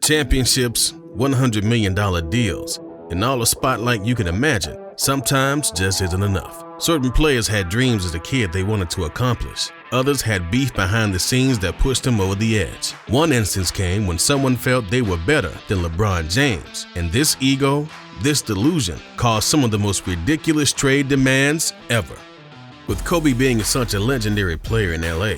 Championships, $100 million deals, and all the spotlight you can imagine sometimes just isn't enough. Certain players had dreams as a kid they wanted to accomplish. Others had beef behind the scenes that pushed them over the edge. One instance came when someone felt they were better than LeBron James, and this ego, this delusion, caused some of the most ridiculous trade demands ever. With Kobe being such a legendary player in LA,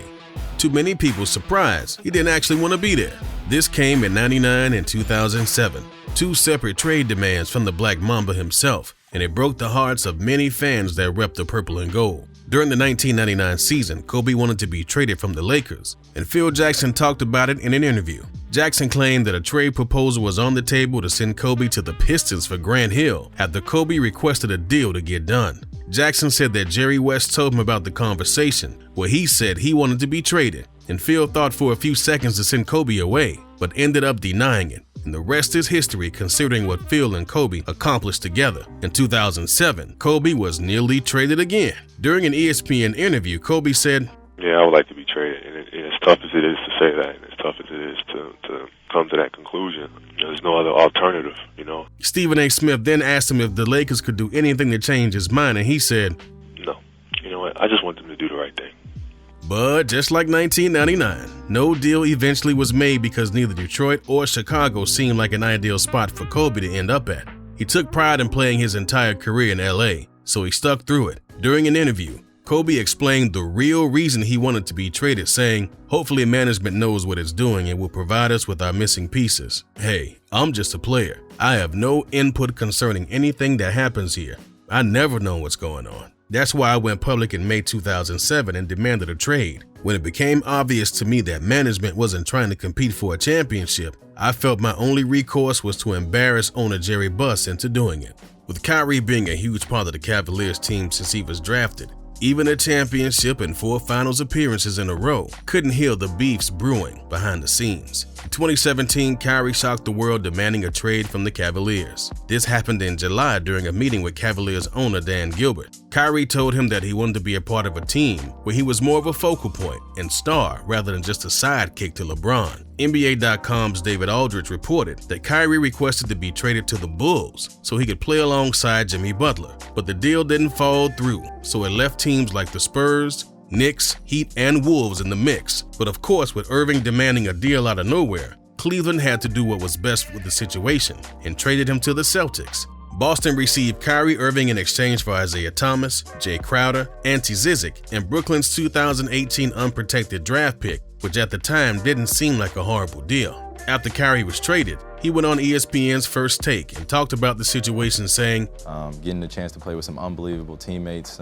too many people surprised he didn't actually want to be there. This came in '99 and 2007, two separate trade demands from the Black Mamba himself, and it broke the hearts of many fans that rep the purple and gold. During the 1999 season, Kobe wanted to be traded from the Lakers, and Phil Jackson talked about it in an interview. Jackson claimed that a trade proposal was on the table to send Kobe to the Pistons for Grant Hill after Kobe requested a deal to get done. Jackson said that Jerry West told him about the conversation, where he said he wanted to be traded, and Phil thought for a few seconds to send Kobe away, but ended up denying it. And the rest is history considering what Phil and Kobe accomplished together. In 2007, Kobe was nearly traded again. During an ESPN interview, Kobe said, "Yeah, I would like to be traded, and as tough as it is to say that, and as tough as it is to come to that conclusion, there's no other alternative, you know." Stephen A. Smith then asked him if the Lakers could do anything to change his mind, and he said, "No, you know what, I just want them to do the right thing." But just like 1999, no deal eventually was made because neither Detroit or Chicago seemed like an ideal spot for Kobe to end up at. He took pride in playing his entire career in LA, so he stuck through it. During an interview, Kobe explained the real reason he wanted to be traded, saying, "Hopefully management knows what it's doing and will provide us with our missing pieces. Hey, I'm just a player. I have no input concerning anything that happens here. I never know what's going on. That's why I went public in May 2007 and demanded a trade. When it became obvious to me that management wasn't trying to compete for a championship, I felt my only recourse was to embarrass owner Jerry Buss into doing it." With Kyrie being a huge part of the Cavaliers team since he was drafted, even a championship and 4 finals appearances in a row couldn't heal the beefs brewing behind the scenes. In 2017, Kyrie shocked the world demanding a trade from the Cavaliers. This happened in July during a meeting with Cavaliers owner Dan Gilbert. Kyrie told him that he wanted to be a part of a team where he was more of a focal point and star rather than just a sidekick to LeBron. NBA.com's David Aldridge reported that Kyrie requested to be traded to the Bulls so he could play alongside Jimmy Butler, but the deal didn't fall through, so it left teams like the Spurs, Knicks, Heat, and Wolves in the mix. But of course, with Irving demanding a deal out of nowhere, Cleveland had to do what was best with the situation and traded him to the Celtics. Boston received Kyrie Irving in exchange for Isaiah Thomas, Jay Crowder, Ante Zizic, and Brooklyn's 2018 unprotected draft pick, which at the time didn't seem like a horrible deal. After Kyrie was traded, he went on ESPN's First Take and talked about the situation, saying, getting the chance to play with some unbelievable teammates,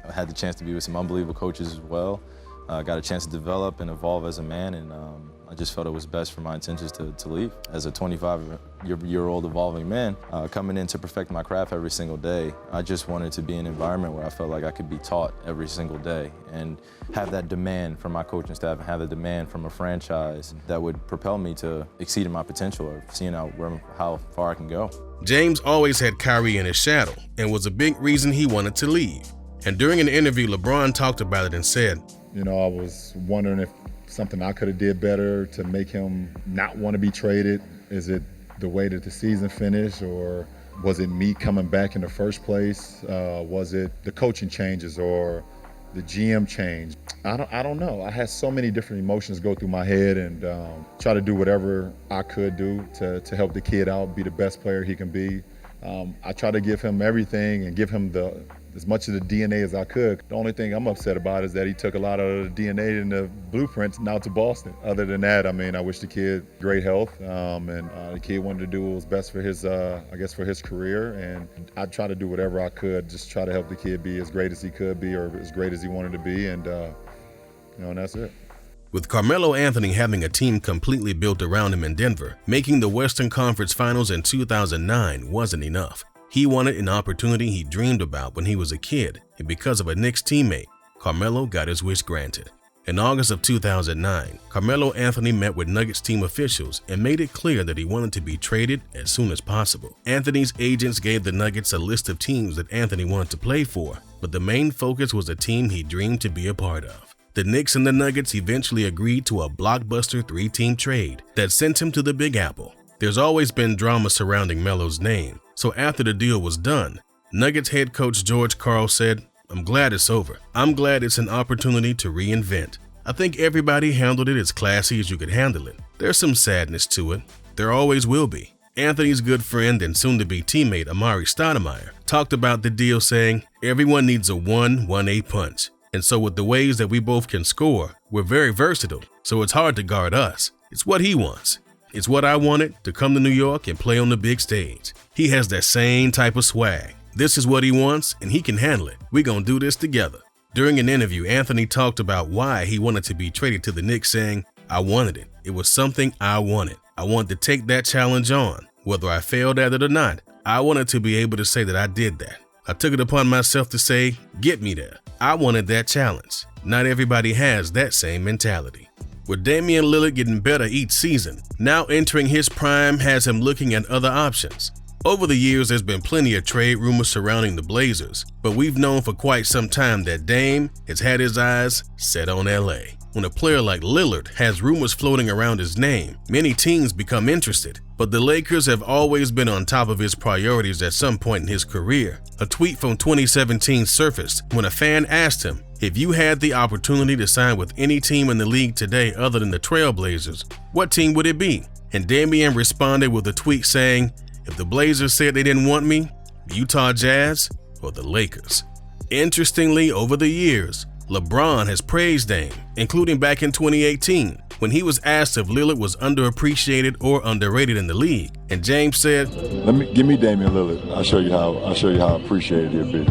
I had the chance to be with some unbelievable coaches as well. Got a chance to develop and evolve as a man, and I just felt it was best for my intentions to leave. As a 25-year-old evolving man, coming in to perfect my craft every single day, I just wanted to be in an environment where I felt like I could be taught every single day and have that demand from my coaching staff and have the demand from a franchise that would propel me to exceeding my potential or seeing how far I can go. James always had Kyrie in his shadow and was a big reason he wanted to leave. And during an interview, LeBron talked about it and said, "You know, I was wondering if something I could have did better to make him not want to be traded. Is it the way that the season finished, or was it me coming back in the first place? Was it the coaching changes or the GM change? I don't know. I had so many different emotions go through my head, and try to do whatever I could do to help the kid out, be the best player he can be. I try to give him everything and give him as much of the DNA as I could. The only thing I'm upset about is that he took a lot of the DNA and the blueprints now to Boston. Other than that, I mean, I wish the kid great health, and the kid wanted to do what was best for his, for his career, and I tried to do whatever I could, just try to help the kid be as great as he could be or as great as he wanted to be, and and that's it. With Carmelo Anthony having a team completely built around him in Denver, making the Western Conference Finals in 2009 wasn't enough. He wanted an opportunity he dreamed about when he was a kid, and because of a Knicks teammate, Carmelo got his wish granted. In August of 2009, Carmelo Anthony met with Nuggets team officials and made it clear that he wanted to be traded as soon as possible. Anthony's agents gave the Nuggets a list of teams that Anthony wanted to play for, but the main focus was a team he dreamed to be a part of. The Knicks and the Nuggets eventually agreed to a blockbuster 3-team trade that sent him to the Big Apple. There's always been drama surrounding Melo's name, so after the deal was done, Nuggets head coach George Karl said, "I'm glad it's over. I'm glad it's an opportunity to reinvent. I think everybody handled it as classy as you could handle it. There's some sadness to it. There always will be." Anthony's good friend and soon-to-be teammate Amari Stoudemire talked about the deal, saying, "Everyone needs a 1-1-8 punch. And so with the ways that we both can score, we're very versatile, so it's hard to guard us. It's what he wants. It's what I wanted, to come to New York and play on the big stage. He has that same type of swag. This is what he wants, and he can handle it. We're gonna do this together." During an interview, Anthony talked about why he wanted to be traded to the Knicks, saying, "I wanted it. It was something I wanted. I wanted to take that challenge on. Whether I failed at it or not, I wanted to be able to say that I did that. I took it upon myself to say, get me there. I wanted that challenge. Not everybody has that same mentality." With Damian Lillard getting better each season, now entering his prime has him looking at other options. Over the years, there's been plenty of trade rumors surrounding the Blazers, but we've known for quite some time that Dame has had his eyes set on LA. When a player like Lillard has rumors floating around his name, many teams become interested, but the Lakers have always been on top of his priorities at some point in his career. A tweet from 2017 surfaced when a fan asked him, "If you had the opportunity to sign with any team in the league today other than the Trail Blazers, what team would it be?" And Damian responded with a tweet saying, "If the Blazers said they didn't want me, Utah Jazz or the Lakers." Interestingly, over the years, LeBron has praised Dame, including back in 2018, when he was asked if Lillard was underappreciated or underrated in the league, and James said, Give me Damian Lillard. I'll show you how appreciated he'll be."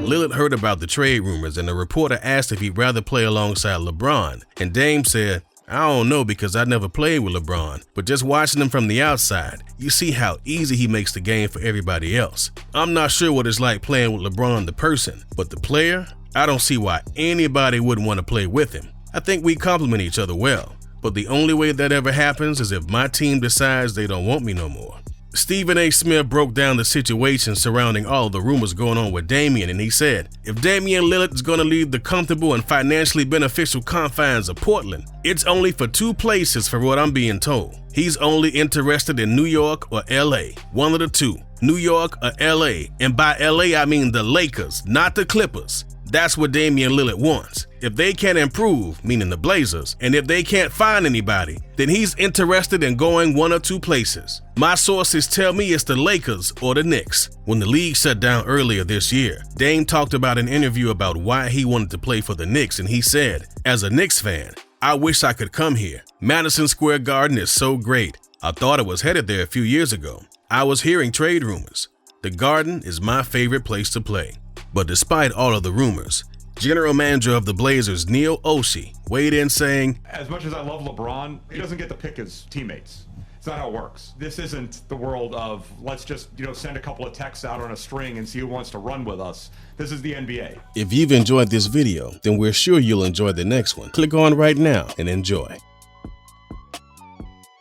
Lillard heard about the trade rumors, and the reporter asked if he'd rather play alongside LeBron, and Dame said, "I don't know because I never played with LeBron, but just watching him from the outside, you see how easy he makes the game for everybody else. I'm not sure what it's like playing with LeBron the person, but the player, I don't see why anybody wouldn't want to play with him. I think we complement each other well, but the only way that ever happens is if my team decides they don't want me no more." Stephen A. Smith broke down the situation surrounding all the rumors going on with Damian, and he said, "If Damian Lillard is going to leave the comfortable and financially beneficial confines of Portland, it's only for 2 places for what I'm being told. He's only interested in New York or LA, one of the two, New York or LA, and by LA I mean the Lakers, not the Clippers. That's what Damian Lillard wants. If they can't improve, meaning the Blazers, and if they can't find anybody, then he's interested in going 1 or 2 places. My sources tell me it's the Lakers or the Knicks." When the league shut down earlier this year, Dame talked about an interview about why he wanted to play for the Knicks, and he said, "As a Knicks fan, I wish I could come here. Madison Square Garden is so great. I thought I was headed there a few years ago. I was hearing trade rumors. The Garden is my favorite place to play." But despite all of the rumors, General Manager of the Blazers, Neil Oshie, weighed in saying, "As much as I love LeBron, he doesn't get to pick his teammates. It's not how it works. This isn't the world of let's just, send a couple of texts out on a string and see who wants to run with us. This is the NBA." If you've enjoyed this video, then we're sure you'll enjoy the next one. Click on right now and enjoy.